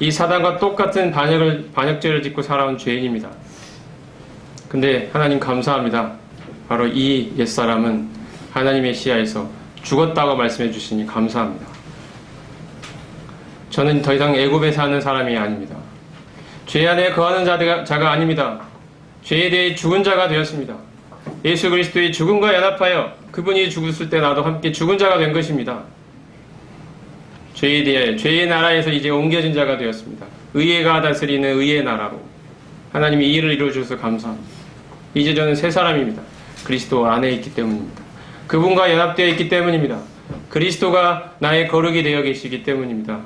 이 사단과 똑같은 반역죄를 짓고 살아온 죄인입니다. 근데 하나님 감사합니다. 바로 이 옛사람은 하나님의 시야에서 죽었다고 말씀해 주시니 감사합니다. 저는 더 이상 애굽에 사는 사람이 아닙니다. 죄 안에 거하는 자가 아닙니다. 죄에 대해 죽은 자가 되었습니다. 예수 그리스도의 죽음과 연합하여 그분이 죽었을 때 나도 함께 죽은 자가 된 것입니다. 죄에 대해 죄의 나라에서 이제 옮겨진 자가 되었습니다. 의가 다스리는 의의 나라로 하나님이 이 일을 이루어주셔서 감사합니다. 이제 저는 새 사람입니다. 그리스도 안에 있기 때문입니다. 그분과 연합되어 있기 때문입니다. 그리스도가 나의 거룩이 되어 계시기 때문입니다.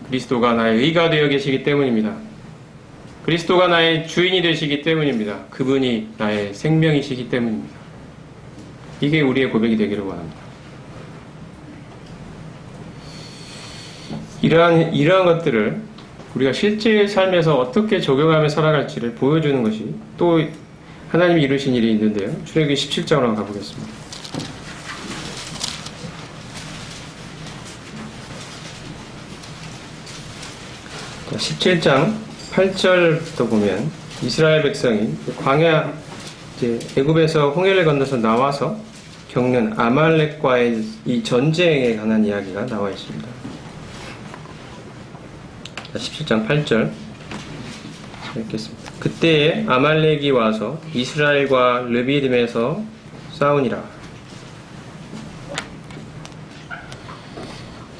그리스도가 나의 의가 되어 계시기 때문입니다. 그리스도가 나의 주인이 되시기 때문입니다. 그분이 나의 생명이시기 때문입니다. 이게 우리의 고백이 되기를 원합니다. 이러한 것들을 우리가 실제 삶에서 어떻게 적용하며 살아갈지를 보여주는 것이 또 하나님이 이루신 일이 있는데요. 출애굽기 17장으로 한번 가보겠습니다. 자, 17장 8절부터 보면 이스라엘 백성이 광야 애굽에서 홍해를 건너서 나와서 겪는 아말렉과의 이 전쟁에 관한 이야기가 나와 있습니다. 17장 8절 읽겠습니다. 그때에 아말렉이 와서 이스라엘과 르비딤에서 싸우니라.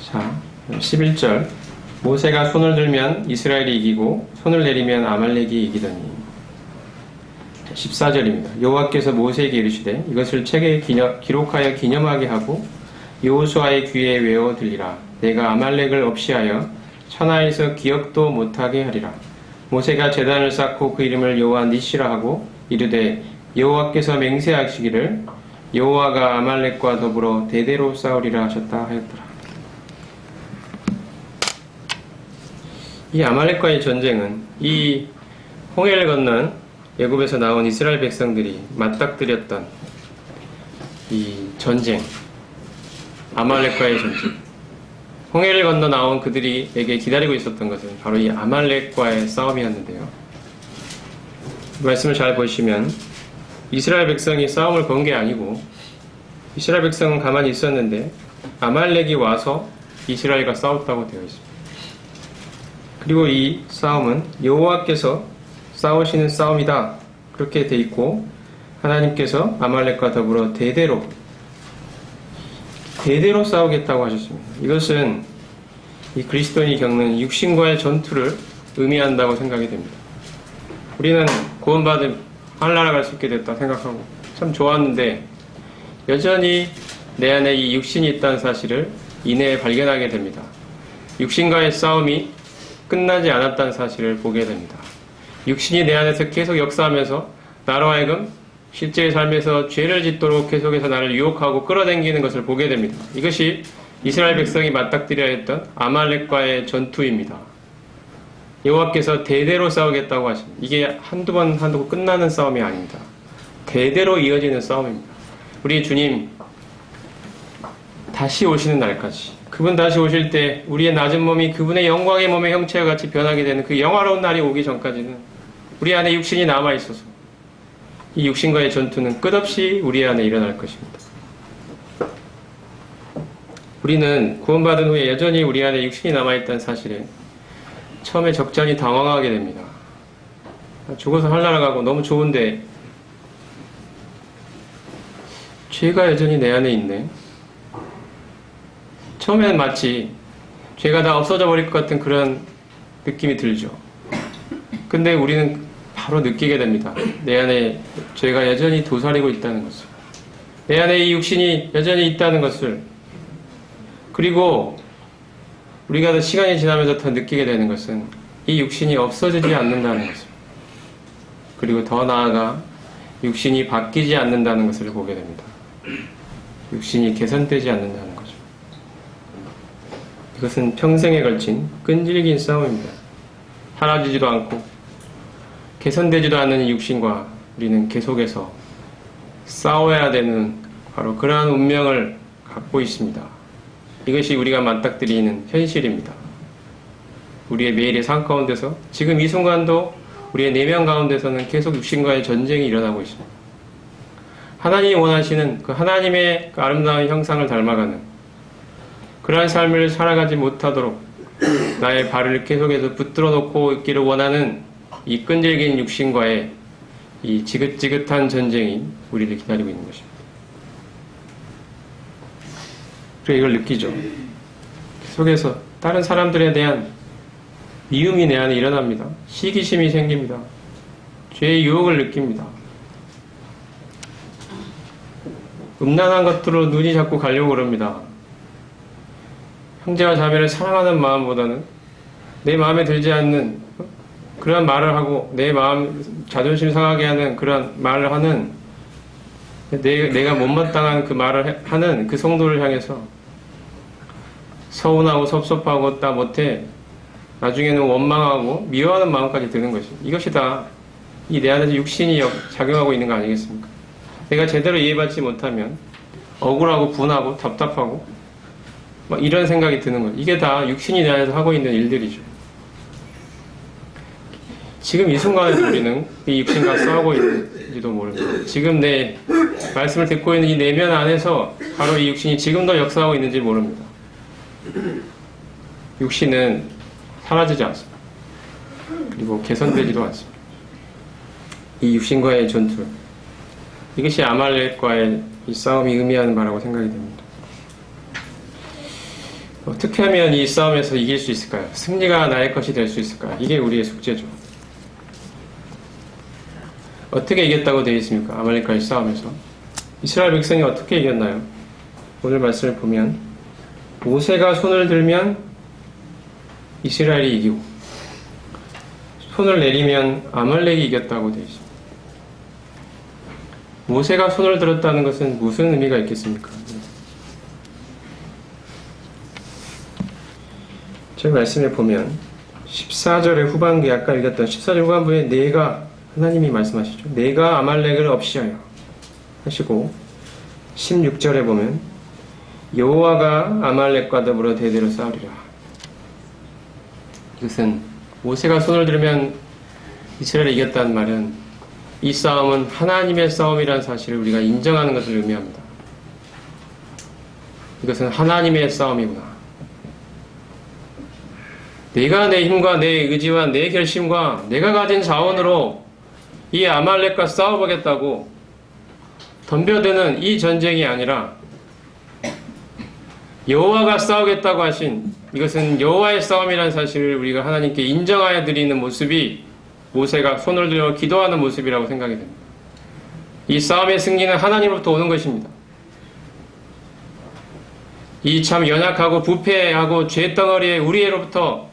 자, 11절 모세가 손을 들면 이스라엘이 이기고 손을 내리면 아말렉이 이기더니. 14절입니다. 여호와께서 모세에게 이르시되 이것을 책에 기록하여 기념하게 하고 여호수아의 귀에 외워 들리라. 내가 아말렉을 없이하여 천하에서 기억도 못하게 하리라. 모세가 제단을 쌓고 그 이름을 여호와 니시라 하고 이르되 여호와께서 맹세하시기를 여호와가 아말렉과 더불어 대대로 싸우리라 하셨다 하였더라. 이 아말렉과의 전쟁은 이 홍해를 건넌 애굽에서 나온 이스라엘 백성들이 맞닥뜨렸던 이 전쟁, 아말렉과의 전쟁. 홍해를 건너 나온 그들에게 기다리고 있었던 것은 바로 이 아말렉과의 싸움이었는데요. 말씀을 잘 보시면 이스라엘 백성이 싸움을 건 게 아니고 이스라엘 백성은 가만히 있었는데 아말렉이 와서 이스라엘과 싸웠다고 되어 있습니다. 그리고 이 싸움은 여호와께서 싸우시는 싸움이다 그렇게 되어 있고 하나님께서 아말렉과 더불어 대대로 싸우겠다고 하셨습니다. 이것은 이 그리스도인이 겪는 육신과의 전투를 의미한다고 생각이 됩니다. 우리는 구원받은 하늘나라 갈 수 있게 됐다 생각하고 참 좋았는데 여전히 내 안에 이 육신이 있다는 사실을 이내에 발견하게 됩니다. 육신과의 싸움이 끝나지 않았다는 사실을 보게 됩니다. 육신이 내 안에서 계속 역사하면서 나로 하여금 실제의 삶에서 죄를 짓도록 계속해서 나를 유혹하고 끌어당기는 것을 보게 됩니다. 이것이 이스라엘 백성이 맞닥뜨려야 했던 아말렉과의 전투입니다. 여호와께서 대대로 싸우겠다고 하십니다. 이게 한두 번 끝나는 싸움이 아닙니다. 대대로 이어지는 싸움입니다. 우리 주님 다시 오시는 날까지 그분 다시 오실 때 우리의 낮은 몸이 그분의 영광의 몸의 형체와 같이 변하게 되는 그 영화로운 날이 오기 전까지는 우리 안에 육신이 남아있어서 이 육신과의 전투는 끝없이 우리 안에 일어날 것입니다. 우리는 구원받은 후에 여전히 우리 안에 육신이 남아있다는 사실에 처음에 적잖이 당황하게 됩니다. 죽어서 하늘나라 가고 너무 좋은데 죄가 여전히 내 안에 있네. 처음에는 마치 죄가 다 없어져 버릴 것 같은 그런 느낌이 들죠. 근데 우리는 바로 느끼게 됩니다. 내 안에 죄가 여전히 도사리고 있다는 것을. 내 안에 이 육신이 여전히 있다는 것을. 그리고 우리가 더 시간이 지나면서 더 느끼게 되는 것은 이 육신이 없어지지 않는다는 것을. 그리고 더 나아가 육신이 바뀌지 않는다는 것을 보게 됩니다. 육신이 개선되지 않는다는 거죠. 이것은 평생에 걸친 끈질긴 싸움입니다. 사라지지도 않고 개선되지도 않는 육신과 우리는 계속해서 싸워야 되는 바로 그러한 운명을 갖고 있습니다. 이것이 우리가 맞닥뜨리는 현실입니다. 우리의 매일의 삶 가운데서 지금 이 순간도 우리의 내면 가운데서는 계속 육신과의 전쟁이 일어나고 있습니다. 하나님이 원하시는 그 하나님의 그 아름다운 형상을 닮아가는 그러한 삶을 살아가지 못하도록 나의 발을 계속해서 붙들어 놓고 있기를 원하는 이 끈질긴 육신과의 이 지긋지긋한 전쟁이 우리를 기다리고 있는 것입니다. 그리고 이걸 느끼죠. 속에서 다른 사람들에 대한 미움이 내 안에 일어납니다. 시기심이 생깁니다. 죄의 유혹을 느낍니다. 음란한 것들로 눈이 자꾸 가려고 그럽니다. 형제와 자매를 사랑하는 마음보다는 내 마음에 들지 않는 그런 말을 하고 내 마음 자존심 상하게 하는 그런 말을 하는 내가 못마땅한 그 말을 하는 그 성도를 향해서 서운하고 섭섭하고 다 못해 나중에는 원망하고 미워하는 마음까지 드는 것이 이것이 다 이 내 안에서 육신이 작용하고 있는 거 아니겠습니까? 내가 제대로 이해받지 못하면 억울하고 분하고 답답하고 막 이런 생각이 드는 거예요. 이게 다 육신이 내 안에서 하고 있는 일들이죠. 지금 이 순간에도 우리는 이 육신과 싸우고 있는지도 모릅니다. 지금 내 말씀을 듣고 있는 이 내면 안에서 바로 이 육신이 지금도 역사하고 있는지 모릅니다. 육신은 사라지지 않습니다. 그리고 개선되지도 않습니다. 이 육신과의 전투, 이것이 아말렉과의 이 싸움이 의미하는 바라고 생각이 됩니다. 어떻게 하면 이 싸움에서 이길 수 있을까요? 승리가 나의 것이 될 수 있을까요? 이게 우리의 숙제죠. 어떻게 이겼다고 되어 있습니까? 아말렉과의 싸움에서. 이스라엘 백성이 어떻게 이겼나요? 오늘 말씀을 보면 모세가 손을 들면 이스라엘이 이기고 손을 내리면 아말렉이 이겼다고 되어 있습니다. 모세가 손을 들었다는 것은 무슨 의미가 있겠습니까? 저희 말씀에 보면 14절의 후반부에 아까 읽었던 14절 후반부에 내가 하나님이 말씀하시죠. 내가 아말렉을 없이하여 하시고 16절에 보면 여호와가 아말렉과 더불어 대대로 싸우리라. 이것은 모세가 손을 들면 이스라엘이 이겼다는 말은 이 싸움은 하나님의 싸움이라는 사실을 우리가 인정하는 것을 의미합니다. 이것은 하나님의 싸움이구나. 내가 내 힘과 내 의지와 내 결심과 내가 가진 자원으로 이 아말렉과 싸워보겠다고 덤벼드는 이 전쟁이 아니라 여호와가 싸우겠다고 하신 이것은 여호와의 싸움이라는 사실을 우리가 하나님께 인정하여 드리는 모습이 모세가 손을 들어 기도하는 모습이라고 생각이 됩니다. 이 싸움의 승리는 하나님으로부터 오는 것입니다. 이 참 연약하고 부패하고 죄덩어리의 우리로부터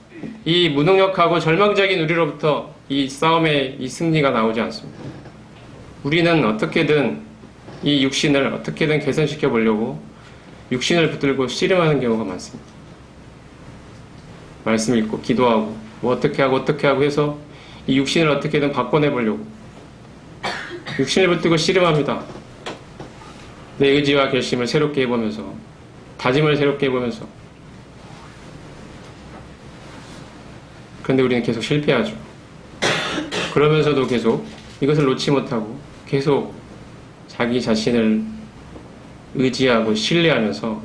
이 무능력하고 절망적인 우리로부터 이 싸움의 이 승리가 나오지 않습니다. 우리는 어떻게든 이 육신을 어떻게든 개선시켜 보려고 육신을 붙들고 씨름하는 경우가 많습니다. 말씀 읽고 기도하고 뭐 어떻게 하고 해서 이 육신을 어떻게든 바꿔내 보려고 육신을 붙들고 씨름합니다. 내 의지와 결심을 새롭게 해보면서 다짐을 새롭게 해보면서 그런데 우리는 계속 실패하죠. 그러면서도 계속 이것을 놓지 못하고 계속 자기 자신을 의지하고 신뢰하면서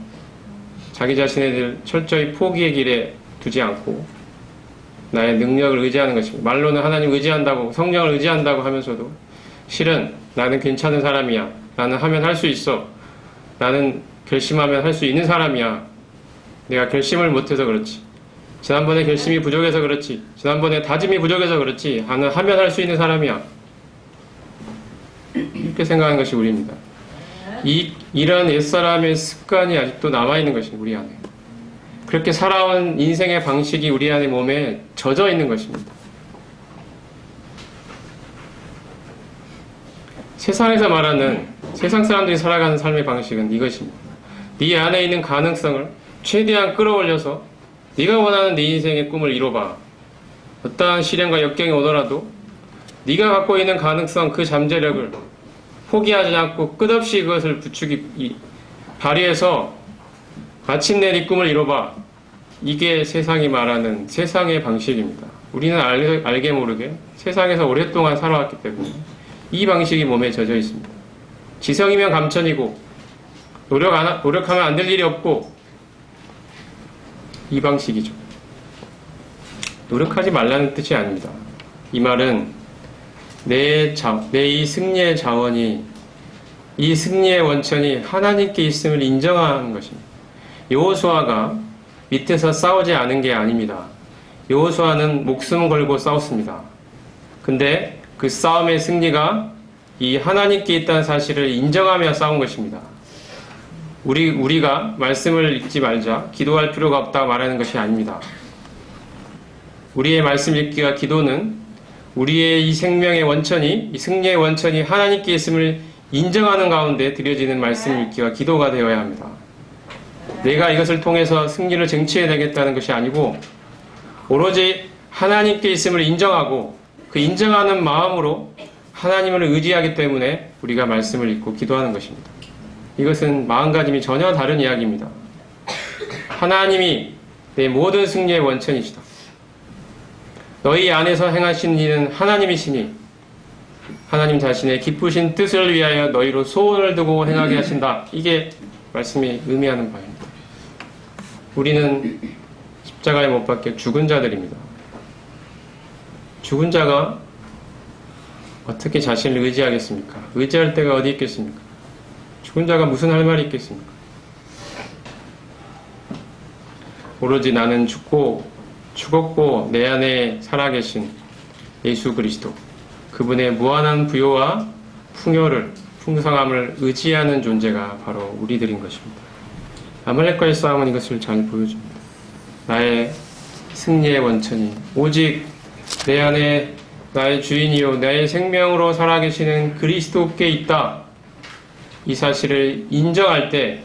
자기 자신을 철저히 포기의 길에 두지 않고 나의 능력을 의지하는 것입니다. 말로는 하나님 의지한다고 성령을 의지한다고 하면서도 실은 나는 괜찮은 사람이야. 나는 하면 할 수 있어. 나는 결심하면 할 수 있는 사람이야. 내가 결심을 못해서 그렇지. 지난번에 결심이 부족해서 그렇지. 지난번에 다짐이 부족해서 그렇지. 나는 하면 할 수 있는 사람이야. 이렇게 생각하는 것이 우리입니다. 이런 옛사람의 습관이 아직도 남아있는 것입니다. 우리 안에. 그렇게 살아온 인생의 방식이 우리 안에 몸에 젖어 있는 것입니다. 세상에서 말하는 세상 사람들이 살아가는 삶의 방식은 이것입니다. 네 안에 있는 가능성을 최대한 끌어올려서 네가 원하는 네 인생의 꿈을 이뤄봐. 어떠한 시련과 역경이 오더라도 네가 갖고 있는 가능성, 그 잠재력을 포기하지 않고 끝없이 그것을 발휘해서 마침내 네 꿈을 이뤄봐. 이게 세상이 말하는 세상의 방식입니다. 우리는 알게 모르게 세상에서 오랫동안 살아왔기 때문에 이 방식이 몸에 젖어 있습니다. 지성이면 감천이고 노력하면 안 될 일이 없고 이 방식이죠. 노력하지 말라는 뜻이 아닙니다. 이 말은 내 이 승리의 자원이 이 승리의 원천이 하나님께 있음을 인정하는 것입니다. 여호수아가 밑에서 싸우지 않은 게 아닙니다. 여호수아는 목숨 걸고 싸웠습니다. 근데 그 싸움의 승리가 이 하나님께 있다는 사실을 인정하며 싸운 것입니다. 우리가 말씀을 읽지 말자, 기도할 필요가 없다 말하는 것이 아닙니다. 우리의 말씀 읽기와 기도는 우리의 이 생명의 원천이, 이 승리의 원천이 하나님께 있음을 인정하는 가운데 드려지는 말씀 읽기와 기도가 되어야 합니다. 내가 이것을 통해서 승리를 쟁취해내겠다는 것이 아니고 오로지 하나님께 있음을 인정하고 그 인정하는 마음으로 하나님을 의지하기 때문에 우리가 말씀을 읽고 기도하는 것입니다. 이것은 마음가짐이 전혀 다른 이야기입니다. 하나님이 내 모든 승리의 원천이시다. 너희 안에서 행하신 일은 하나님이시니 하나님 자신의 기쁘신 뜻을 위하여 너희로 소원을 두고 행하게 하신다. 이게 말씀이 의미하는 바입니다. 우리는 십자가에 못 박혀 죽은 자들입니다. 죽은 자가 어떻게 자신을 의지하겠습니까? 의지할 데가 어디 있겠습니까? 죽은 자가 무슨 할 말이 있겠습니까? 오로지 나는 죽었고 내 안에 살아계신 예수 그리스도, 그분의 무한한 부요와 풍성함을 의지하는 존재가 바로 우리들인 것입니다. 아말렉과의 싸움은 이것을 잘 보여줍니다. 나의 승리의 원천이 오직 내 안에 나의 주인이요 나의 생명으로 살아계시는 그리스도께 있다. 이 사실을 인정할 때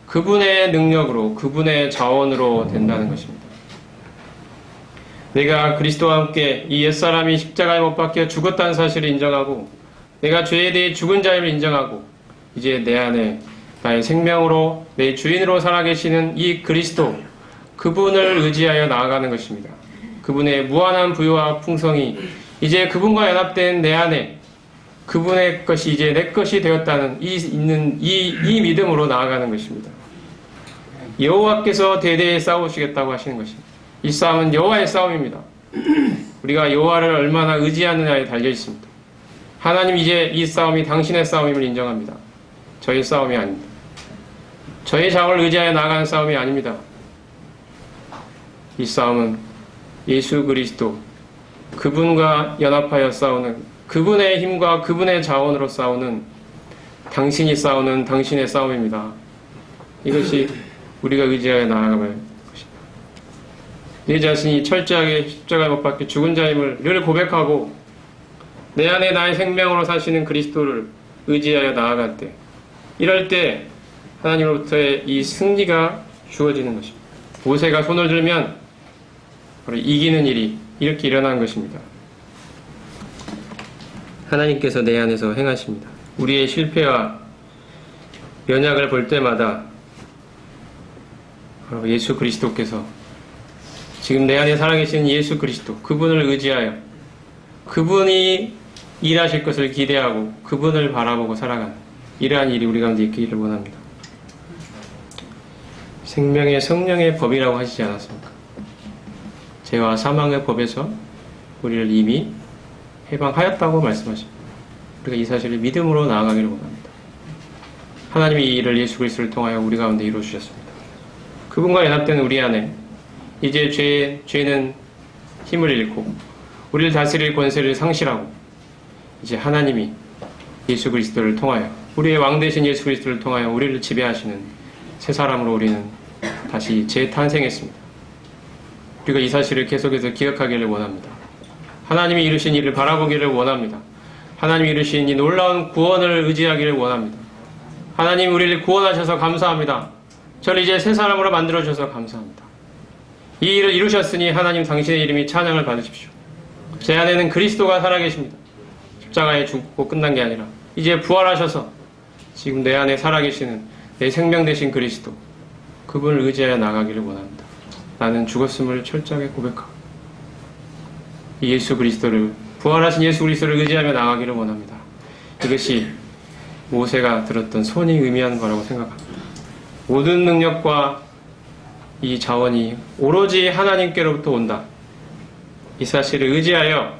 그분의 능력으로, 그분의 자원으로 된다는 것입니다. 내가 그리스도와 함께 이 옛사람이 십자가에 못 박혀 죽었다는 사실을 인정하고 내가 죄에 대해 죽은 자임을 인정하고 이제 내 안에 나의 생명으로 내 주인으로 살아계시는 이 그리스도, 그분을 의지하여 나아가는 것입니다. 그분의 무한한 부유와 풍성이 이제 그분과 연합된 내 안에 그분의 것이 이제 내 것이 되었다는 이 믿음으로 나아가는 것입니다. 여호와께서 대대에 싸우시겠다고 하시는 것입니다. 이 싸움은 여호와의 싸움입니다. 우리가 여호와를 얼마나 의지하느냐에 달려 있습니다. 하나님 이제 이 싸움이 당신의 싸움임을 인정합니다. 저의 싸움이 아닙니다. 저의 자원을 의지하여 나아가는 싸움이 아닙니다. 이 싸움은 예수 그리스도, 그분과 연합하여 싸우는, 그분의 힘과 그분의 자원으로 싸우는, 당신이 싸우는 당신의 싸움입니다. 이것이 우리가 의지하여 나아가는 것입니다. 내 자신이 철저하게 십자가에 못 박혀 죽은 자임을 늘 고백하고 내 안에 나의 생명으로 사시는 그리스도를 의지하여 나아갈 때, 이럴 때 하나님으로부터의 이 승리가 주어지는 것입니다. 모세가 손을 들면 바로 이기는 일이 이렇게 일어난 것입니다. 하나님께서 내 안에서 행하십니다. 우리의 실패와 연약을 볼 때마다 바로 예수 그리스도께서, 지금 내 안에 살아계신 예수 그리스도, 그분을 의지하여 그분이 일하실 것을 기대하고 그분을 바라보고 살아가는 이러한 일이 우리 가운데 있기를 원합니다. 생명의 성령의 법이라고 하시지 않았습니까? 죄와 사망의 법에서 우리를 이미 해방하였다고 말씀하십니다. 우리가 이 사실을 믿음으로 나아가기를 원합니다. 하나님이 이 일을 예수 그리스도를 통하여 우리 가운데 이루어 주셨습니다. 그분과 연합된 우리 안에 이제 죄는 힘을 잃고 우리를 다스릴 권세를 상실하고 이제 하나님이 예수 그리스도를 통하여, 우리의 왕 되신 예수 그리스도를 통하여 우리를 지배하시는 새 사람으로 우리는 다시 재탄생했습니다. 우리가 이 사실을 계속해서 기억하기를 원합니다. 하나님이 이루신 일을 바라보기를 원합니다. 하나님이 이루신 이 놀라운 구원을 의지하기를 원합니다. 하나님 우리를 구원하셔서 감사합니다. 저를 이제 새 사람으로 만들어주셔서 감사합니다. 이 일을 이루셨으니 하나님 당신의 이름이 찬양을 받으십시오. 제 안에는 그리스도가 살아계십니다. 십자가에 죽고 끝난 게 아니라 이제 부활하셔서 지금 내 안에 살아계시는 내 생명 되신 그리스도, 그분을 의지하여 나가기를 원합니다. 나는 죽었음을 철저하게 고백하고 이 예수 그리스도를, 부활하신 예수 그리스도를 의지하며 나가기를 원합니다. 이것이 모세가 들었던 손이 의미하는 거라고 생각합니다. 모든 능력과 이 자원이 오로지 하나님께로부터 온다. 이 사실을 의지하여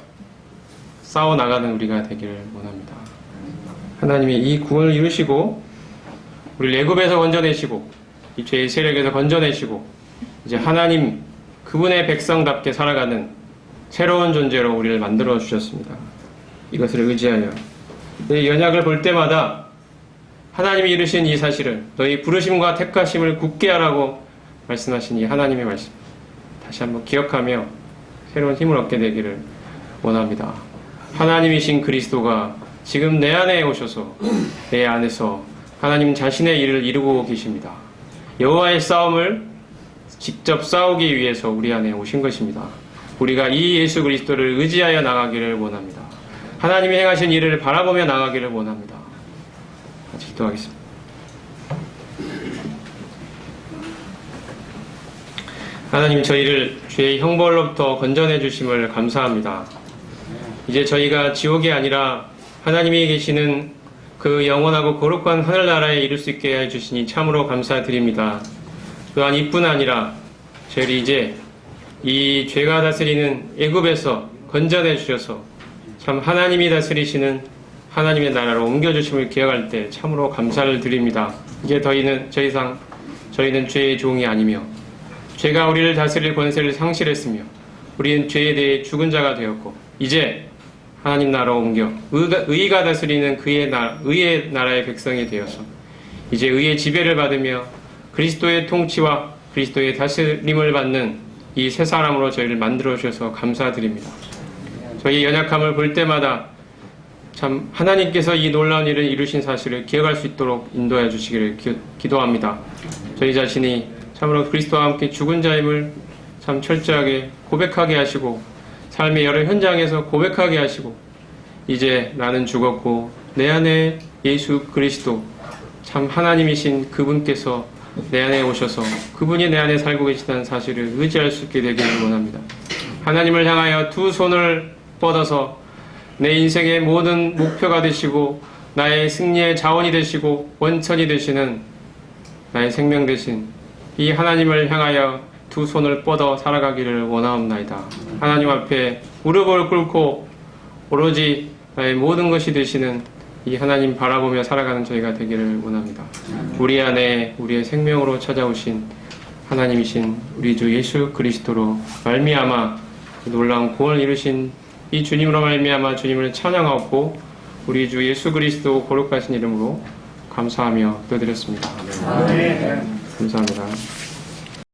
싸워나가는 우리가 되기를 원합니다. 하나님이 이 구원을 이루시고 우리를 애굽에서 건져내시고 이 죄의 세력에서 건져내시고 이제 하나님 그분의 백성답게 살아가는 새로운 존재로 우리를 만들어 주셨습니다. 이것을 의지하여 내 연약을 볼 때마다 하나님이 이루신 이 사실을, 너희 부르심과 택하심을 굳게 하라고 말씀하신 이 하나님의 말씀 다시 한번 기억하며 새로운 힘을 얻게 되기를 원합니다. 하나님이신 그리스도가 지금 내 안에 오셔서 내 안에서 하나님 자신의 일을 이루고 계십니다. 여호와의 싸움을 직접 싸우기 위해서 우리 안에 오신 것입니다. 우리가 이 예수 그리스도를 의지하여 나가기를 원합니다. 하나님이 행하신 일을 바라보며 나가기를 원합니다. 같이 기도하겠습니다. 하나님, 저희를 죄의 형벌로부터 건져내 주심을 감사합니다. 이제 저희가 지옥이 아니라 하나님이 계시는 그 영원하고 거룩한 하늘나라에 이룰 수 있게 해주시니 참으로 감사드립니다. 또한 이뿐 아니라 저희를 이제 이 죄가 다스리는 애굽에서 건져내 주셔서 참 하나님이 다스리시는 하나님의 나라로 옮겨주심을 기억할 때 참으로 감사를 드립니다. 이제 더 이상 저희는 죄의 종이 아니며 죄가 우리를 다스릴 권세를 상실했으며 우리는 죄에 대해 죽은 자가 되었고 이제 하나님 나라로 옮겨 의가 다스리는 의의 나라의 백성이 되어서 이제 의의 지배를 받으며 그리스도의 통치와 그리스도의 다스림을 받는 이 새 사람으로 저희를 만들어 주셔서 감사드립니다. 저희 연약함을 볼 때마다 참 하나님께서 이 놀라운 일을 이루신 사실을 기억할 수 있도록 인도해 주시기를 기도합니다. 저희 자신이 참으로 그리스도와 함께 죽은 자임을 참 철저하게 고백하게 하시고 삶의 여러 현장에서 고백하게 하시고 이제 나는 죽었고 내 안에 예수 그리스도 참 하나님이신 그분께서 내 안에 오셔서 그분이 내 안에 살고 계시다는 사실을 의지할 수 있게 되기를 원합니다. 하나님을 향하여 두 손을 뻗어서 내 인생의 모든 목표가 되시고 나의 승리의 자원이 되시고 원천이 되시는 나의 생명 되신 이 하나님을 향하여 두 손을 뻗어 살아가기를 원하옵나이다. 하나님 앞에 무릎을 꿇고 오로지 나의 모든 것이 되시는 이 하나님 바라보며 살아가는 저희가 되기를 원합니다. 우리 안에 우리의 생명으로 찾아오신 하나님이신 우리 주 예수 그리스도로 말미암아 놀라운 구원을 이루신 이 주님으로 말미암아 주님을 찬양하고 우리 주 예수 그리스도 거룩하신 이름으로 감사하며 기도드렸습니다. 감사합니다.